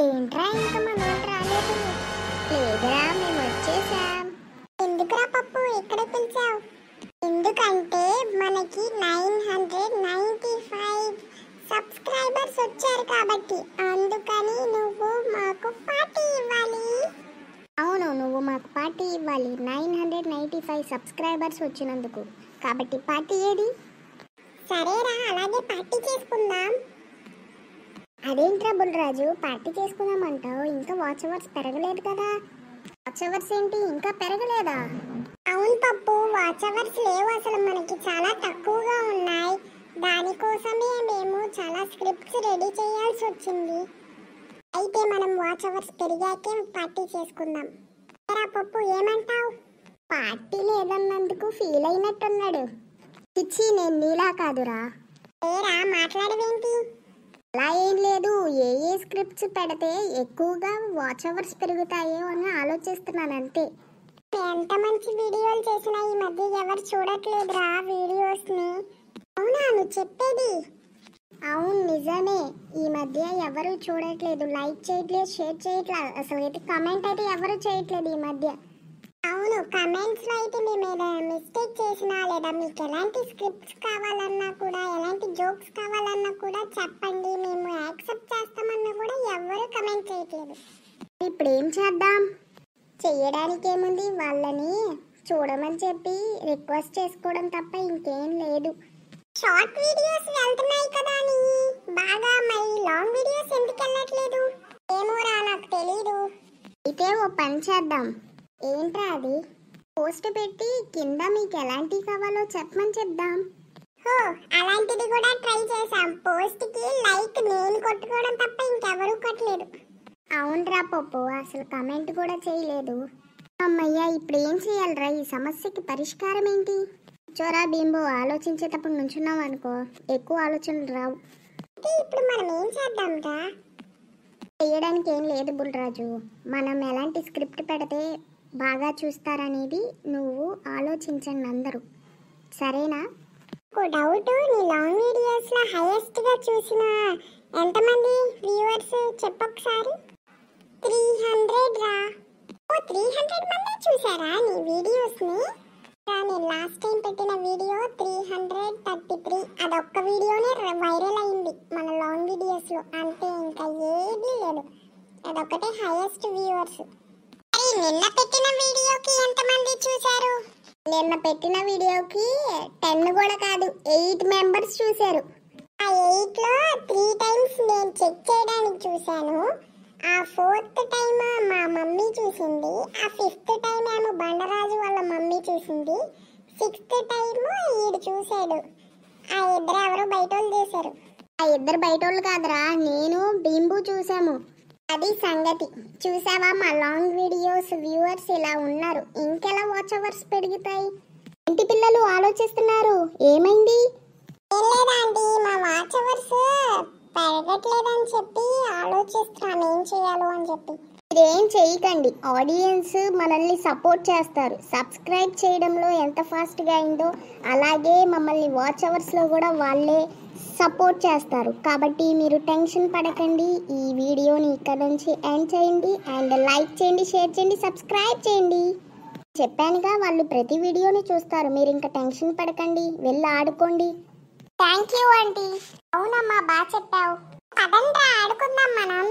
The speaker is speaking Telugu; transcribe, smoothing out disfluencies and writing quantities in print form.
ఏంట్రా ఇంకా మనం రాలేదు? లేదురా, మేము వచ్చేసాం. ఎందుకురా పప్పు ఇక్కడ పిలిచావు? ఎందుకంటే మనకి 995 సబ్స్క్రైబర్స్ వచ్చారు కాబట్టి, అందుకని నువ్వు మాకు పార్టీ ఇవ్వాలి. అవును, నువ్వు మాకు పార్టీ ఇవ్వాలి. 995 సబ్స్క్రైబర్స్ వచ్చినందుకు. కాబట్టి పార్టీ ఏది? సరేరా, అలాగే పార్టీ చేసుకుందాం. అదేంట్రా బుల్రాజు, పార్టీ చేసుకుందామంటావు? ఇంకా వాచ్ అవర్స్ పెరగలేదు కదా? వాచ్ అవర్స్ ఏంటి ఇంకా పెరగలేదా? అవును పప్పు, వాచ్ అవర్స్ లేవు అసలు, మనకి చాలా తక్కువగా ఉన్నాయి. దానికోసమే మేము చాలా స్క్రిప్ట్స్ రెడీ చేయాల్సి వచ్చింది. అయితే మనం వాచ్ అవర్స్ పెరిగాకే పార్టీ చేసుకుందాం. పప్పు ఏమంటావు? పార్టీ లేదన్నందుకు ఫీల్ అయినట్టున్నాడు. పిచ్చి, నేను నీలా కాదురా. ఏరా మాట్లాడవేంటి? అలా ఏం లేదు, ఏ స్క్రిప్ట్స్ పెడితే ఎక్కువగా వాచ్ అవర్స్ పెరుగుతాయో అని ఆలోచిస్తున్నాను అంతే. ఎంత మంచి వీడియోలు చేసినా ఈ మధ్య ఎవరు చూడట్లేదురా వీడియోస్ని. అవునా నువ్వు చెప్పేది? అవును నిజమే, ఈ మధ్య ఎవరు చూడట్లేదు, లైక్ చేయట్లేదు, షేర్ చేయట్లేదు, అసలు అయితే కమెంట్ అయితే ఎవరు చేయట్లేదు ఈ మధ్య. అవును, కమెంట్స్ లో అయితే మేము ఏదైనా మిస్టేక్ చేసినా లేదా మీకు ఎలాంటి స్క్రిప్ట్స్ కావాలన్నా కూడా, ఎలాంటి జోక్స్ కావాలన్నా కూడా చెప్పండి, మేము యాక్సెప్ట్ చేస్తామన్నా కూడా ఎవరు కమెంట్ చేయట్లేదు. ఇప్పుడు ఏం చేద్దాం? చెయ్యడానికి ఏముంది, వాళ్ళని చూడమని చెప్పి రిక్వెస్ట్ చేసుకోవడం తప్ప ఇంకేం లేదు. షార్ట్ వీడియోస్ వెళ్తున్నాయి కదా అని బాగా, మరి లాంగ్ వీడియోస్ ఎందుకు వెళ్ళట్లేదు? ఏమోరా, నాకు తెలీదు. అయితే ఓ పని చేద్దాం. ఏంట్రా అది? పోస్ట్ పెట్టి కింద మీకు ఎలాంటివి కావాలో చెప్పమని చెప్దాం. హో, అలాంటిది కూడా ట్రై చేసాం. పోస్ట్ కి లైక్ నేను కొట్టుకోవడం తప్ప ఇంకెవరూ కొట్టలేదు. అవునరా పప్పు, అసలు కమెంట్ కూడా చేయలేదు. అమ్మయ్యా, ఇప్పుడు ఏం చేయాలరా? ఈ సమస్యకి పరిష్కారం ఏంటి? చోరా బింబో, ఆలోచించేటప్పుడు నుంచున్నాం అనుకో, ఎక్కువ ఆలోచనలు రావు. ఇప్పుడు మనం ఏం చేద్దాం రా? చేయడానికి ఏం లేదు బుల్రాజు, మనం ఎలాంటి స్క్రిప్ట్ పెడితే బాగా చూస్తారనేది నువ్వు ఆలోచించండి అందరూ, సరేనా? ఒక డౌట్, నీ లాంగ్ వీడియోస్ లో హైయెస్ట్ గా చూసిన ఎంతమంది వ్యూవర్స్ చెప్పొకసారి? 300 రా. ఓ 300 మంది చూసారా నీ వీడియోస్ ని? నేను లాస్ట్ టైం పెట్టిన వీడియో 333, అదొక్క వీడియోనే వైరల్ అయింది మన లాంగ్ వీడియోస్ లో, అంతే, ఇంకా ఏది లేదు, అదొక్కటే హైయెస్ట్ వ్యూవర్స్. నిన్న పెట్టిన వీడియోకి ఎంతమంది చూశారు? నిన్న పెట్టిన వీడియోకి 10 కూడా కాదు, 8 మెంబర్స్ చూశారు. ఆ 8 లో 3 టైమ్స్ నేను చెక్ చేయడానికి చూశాను. ఆ 4th టైం మా మమ్మీ చూసింది. ఆ 5th టైం ఏమో బండరాజు వాళ్ళ మమ్మీ చూసింది. 6th టైం ఈడు చూశాడు. ఆ ఇద్దరు ఎవరో బయటోళ్ళు చేశారు. ఆ ఇద్దరు బయటోళ్ళు కాదురా, నేను బింబు చూసాము. అది సంగతి. చూసావా, మా లాంగ్ వీడియోస్ వ్యూవర్స్ ఇలా ఉన్నారు, ఇంకెలా వాచ్ అవర్స్ పెరుగుతాయి? ఇంటి పిల్లలు ఆలోచిస్తున్నారు, ఏమైంది? ఏం లేదా ఆంటీ, మా వాచ్ అవర్స్ పెరగట్లేదని చెప్పి ఆలోచిస్తున్నాను ఏం చేయాలో అని చెప్పి. ఇదేం చేయకండి, ఆడియన్స్ మనల్ని సపోర్ట్ చేస్తారు. సబ్స్క్రైబ్ చేయడంలో ఎంత ఫాస్ట్గా అయిందో అలాగే మమ్మల్ని వాచ్ అవర్స్లో కూడా వాళ్ళే సపోర్ట్ చేస్తారు. కాబట్టి మీరు టెన్షన్ పడకండి. ఈ వీడియోని ఇక్కడ నుంచి ఎండ్ చేయండి, అండ్ లైక్ చేయండి, షేర్ చేయండి, సబ్స్క్రైబ్ చేయండి. చెప్పానుగా, వాళ్ళు ప్రతి వీడియోని చూస్తారు, మీరు ఇంకా టెన్షన్ పడకండి, వెళ్ళి ఆడుకోండి. Thank you aunty. అవునమ్మా, బాగా చెప్పావు. పదండి ఆడుకుందాం మనం.